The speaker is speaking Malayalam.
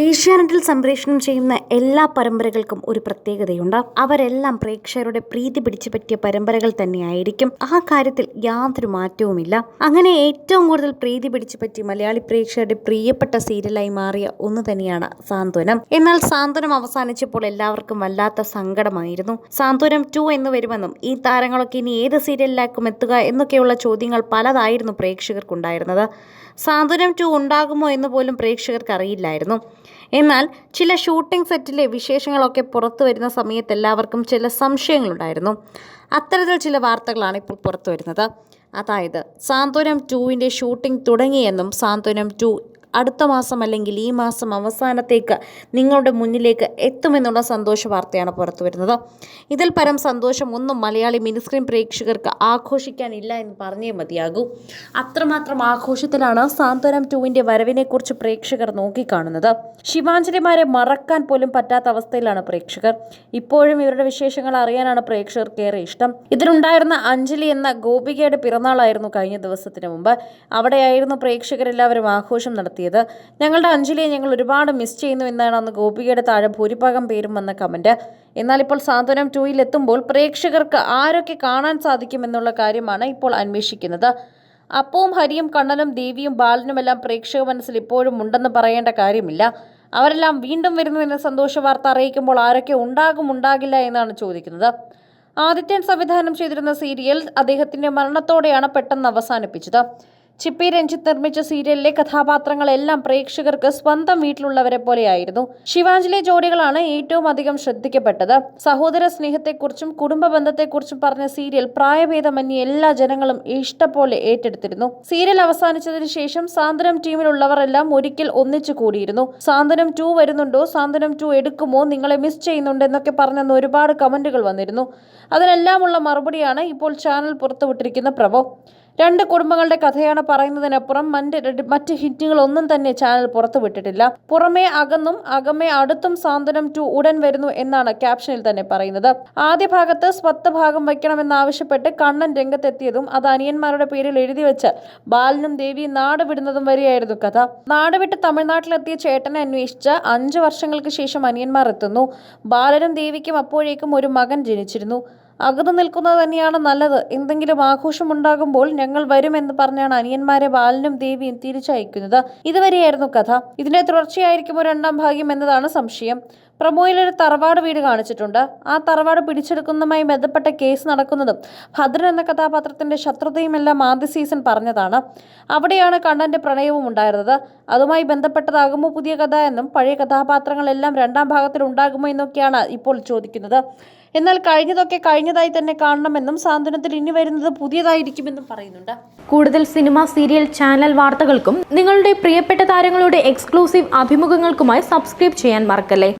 ഏഷ്യാനെറ്റിൽ സംപ്രേഷണം ചെയ്യുന്ന എല്ലാ പരമ്പരകൾക്കും ഒരു പ്രത്യേകതയുണ്ട്. അവരെല്ലാം പ്രേക്ഷകരുടെ പ്രീതി പിടിച്ചു പറ്റിയ പരമ്പരകൾ തന്നെയായിരിക്കും. ആ കാര്യത്തിൽ യാതൊരു മാറ്റവുമില്ല. അങ്ങനെ ഏറ്റവും കൂടുതൽ പ്രീതി പിടിച്ചു പറ്റി മലയാളി പ്രേക്ഷകരുടെ പ്രിയപ്പെട്ട സീരിയലായി മാറിയ ഒന്ന് തന്നെയാണ് സാന്ത്വനം. എന്നാൽ സാന്ത്വനം അവസാനിച്ചപ്പോൾ എല്ലാവർക്കും വല്ലാത്ത സങ്കടമായിരുന്നു. സാന്ത്വനം 2 എന്ന് വരുമെന്നും ഈ താരങ്ങളൊക്കെ ഇനി ഏത് സീരിയലിലാക്കും എത്തുക എന്നൊക്കെയുള്ള ചോദ്യങ്ങൾ പലതായിരുന്നു പ്രേക്ഷകർക്കുണ്ടായിരുന്നത്. സാന്ത്വനം 2 ഉണ്ടാകുമോ എന്ന് പോലും പ്രേക്ഷകർക്ക് അറിയില്ലായിരുന്നു. എന്നാൽ ചില ഷൂട്ടിംഗ് സെറ്റിലെ വിശേഷങ്ങളൊക്കെ പുറത്തു വരുന്ന സമയത്ത് എല്ലാവർക്കും ചില സംശയങ്ങളുണ്ടായിരുന്നു. അത്തരത്തിൽ ചില വാർത്തകളാണ് ഇപ്പോൾ പുറത്തു വരുന്നത്. അതായത് സാന്ത്വനം 2 ഷൂട്ടിംഗ് തുടങ്ങിയെന്നും സാന്ത്വനം 2 അടുത്ത മാസം അല്ലെങ്കിൽ ഈ മാസം അവസാനത്തേക്ക് നിങ്ങളുടെ മുന്നിലേക്ക് എത്തുമെന്നുള്ള സന്തോഷ വാർത്തയാണ് പുറത്തു വരുന്നത്. ഇതിൽ പരം സന്തോഷം ഒന്നും മലയാളി മിനിസ്ക്രീൻ പ്രേക്ഷകർക്ക് ആഘോഷിക്കാനില്ല എന്ന് പറഞ്ഞേ മതിയാകൂ. അത്രമാത്രം ആഘോഷത്തിലാണ് സാന്ത്വനം 2 വരവിനെക്കുറിച്ച് പ്രേക്ഷകർ നോക്കിക്കാണുന്നത്. ശിവാഞ്ജലിമാരെ മറക്കാൻ പോലും പറ്റാത്ത അവസ്ഥയിലാണ് പ്രേക്ഷകർ. ഇപ്പോഴും ഇവരുടെ വിശേഷങ്ങൾ അറിയാനാണ് പ്രേക്ഷകർക്ക് ഏറെ ഇഷ്ടം. ഇതിലുണ്ടായിരുന്ന അഞ്ജലി എന്ന ഗോപികയുടെ പിറന്നാളായിരുന്നു കഴിഞ്ഞ ദിവസത്തിന് മുമ്പ്. അവിടെയായിരുന്നു പ്രേക്ഷകരെല്ലാവരും ആഘോഷം നടത്തിയത്. ഞങ്ങളുടെ അഞ്ജലിയെ ഞങ്ങൾ ഒരുപാട് മിസ് ചെയ്യുന്നു എന്നാണ് അന്ന് ഗോപികയുടെ താഴെ ഭൂരിഭാഗം പേരും വന്ന കമന്റ്. എന്നാൽ ഇപ്പോൾ സാന്ത്വനം 2 എത്തുമ്പോൾ പ്രേക്ഷകർക്ക് ആരൊക്കെ കാണാൻ സാധിക്കുമെന്നുള്ള കാര്യമാണ് ഇപ്പോൾ അന്വേഷിക്കുന്നത്. അപ്പവും ഹരിയും കണ്ണനും ദേവിയും ബാലനുമെല്ലാം പ്രേക്ഷക മനസ്സിൽ ഇപ്പോഴും ഉണ്ടെന്ന് പറയേണ്ട കാര്യമില്ല. അവരെല്ലാം വീണ്ടും വരുന്നു എന്ന സന്തോഷ വാർത്ത അറിയിക്കുമ്പോൾ ആരൊക്കെ ഉണ്ടാകില്ല എന്നാണ് ചോദിക്കുന്നത്. ആദിത്യൻ സംവിധാനം ചെയ്തിരുന്ന സീരിയൽ അദ്ദേഹത്തിന്റെ മരണത്തോടെയാണ് പെട്ടെന്ന് അവസാനിപ്പിച്ചത്. ചിപ്പി രഞ്ജിത്ത് നിർമ്മിച്ച സീരിയലിലെ കഥാപാത്രങ്ങളെല്ലാം പ്രേക്ഷകർക്ക് സ്വന്തം വീട്ടിലുള്ളവരെ പോലെയായിരുന്നു. ശിവാഞ്ജലി ജോഡികളാണ് ഏറ്റവും അധികം ശ്രദ്ധിക്കപ്പെട്ടത്. സഹോദര സ്നേഹത്തെക്കുറിച്ചും കുടുംബ ബന്ധത്തെക്കുറിച്ചും പറഞ്ഞ സീരിയൽ പ്രായഭേദമന്യേ എല്ലാ ജനങ്ങളും ഇഷ്ടപോലെ ഏറ്റെടുത്തിരുന്നു. സീരിയൽ അവസാനിച്ചതിന് ശേഷം സാന്ത്വനം ടീമിലുള്ളവരെല്ലാം ഒരിക്കൽ ഒന്നിച്ചു കൂടിയിരുന്നു. സാന്ത്വനം 2 വരുന്നുണ്ടോ, സാന്ത്വനം 2 എടുക്കുമോ, നിങ്ങളെ മിസ് ചെയ്യുന്നുണ്ട് എന്നൊക്കെ പറഞ്ഞെന്ന് ഒരുപാട് കമന്റുകൾ വന്നിരുന്നു. അതിനെല്ലാമുള്ള മറുപടിയാണ് ഇപ്പോൾ ചാനൽ പുറത്തുവിട്ടിരിക്കുന്ന പ്രഭോ. 2 കുടുംബങ്ങളുടെ കഥയാണ് പറയുന്നതിനപ്പുറം മറ്റ് ഹിറ്റുകളൊന്നും തന്നെ ചാനൽ പുറത്തുവിട്ടിട്ടില്ല. പുറമേ അകന്നും അകമേ അടുത്തും സാന്ത്വനം 2 ഉടൻ വരുന്നു എന്നാണ് ക്യാപ്ഷനിൽ തന്നെ പറയുന്നത്. ആദ്യ ഭാഗത്ത് സ്വത്ത് ഭാഗം വയ്ക്കണമെന്നാവശ്യപ്പെട്ട് കണ്ണൻ രംഗത്തെത്തിയതും അത് അനിയന്മാരുടെ പേരിൽ എഴുതി വെച്ച് ബാലനും ദേവിയും നാട് വിടുന്നതും വരെയായിരുന്നു കഥ. നാട് വിട്ട് തമിഴ്നാട്ടിലെത്തിയ ചേട്ടനെ അന്വേഷിച്ച് 5 വർഷങ്ങൾക്ക് ശേഷം അനിയന്മാർ എത്തുന്നു. ബാലനും ദേവിക്കും അപ്പോഴേക്കും ഒരു മകൻ ജനിച്ചിരുന്നു. അകന്നു നിൽക്കുന്നത് തന്നെയാണ് നല്ലത്. എന്തെങ്കിലും ആഘോഷമുണ്ടാകുമ്പോൾ ഞങ്ങൾ വരുമെന്ന് പറഞ്ഞാണ് അനിയന്മാരെ ബാലനും ദേവിയും തിരിച്ചയക്കുന്നത്. ഇതുവരെയായിരുന്നു കഥ. ഇതിന്റെ തുടർച്ചയായിരിക്കുമോ 2ാം ഭാഗ്യം എന്നതാണ് സംശയം. പ്രമോയിലൊരു തറവാട് വീട് കാണിച്ചിട്ടുണ്ട്. ആ തറവാട് പിടിച്ചെടുക്കുന്നതുമായി ബന്ധപ്പെട്ട കേസ് നടക്കുന്നതും ഭദ്രൻ എന്ന കഥാപാത്രത്തിന്റെ ശത്രുതയുമെല്ലാം ആദ്യ സീസൺ പറഞ്ഞതാണ്. അവിടെയാണ് കണ്ണന്റെ പ്രണയവും ഉണ്ടായിരുന്നത്. അതുമായി ബന്ധപ്പെട്ടതാകുമോ പുതിയ കഥ എന്നും പഴയ കഥാപാത്രങ്ങളെല്ലാം 2ാം ഭാഗത്തിൽ ഉണ്ടാകുമോ എന്നൊക്കെയാണ് ഇപ്പോൾ ചോദിക്കുന്നത്. എന്നാൽ കഴിഞ്ഞതൊക്കെ കഴിഞ്ഞതായി തന്നെ കാണണമെന്നും സാന്ത്വനത്തിൽ ഇനി വരുന്നത് പുതിയതായിരിക്കുമെന്നും പറയുന്നുണ്ട്. കൂടുതൽ സിനിമ, സീരിയൽ, ചാനൽ വാർത്തകൾക്കും നിങ്ങളുടെ പ്രിയപ്പെട്ട താരങ്ങളുടെ എക്സ്ക്ലൂസീവ് അഭിമുഖങ്ങൾക്കുമായി സബ്സ്ക്രൈബ് ചെയ്യാൻ മറക്കല്ലേ.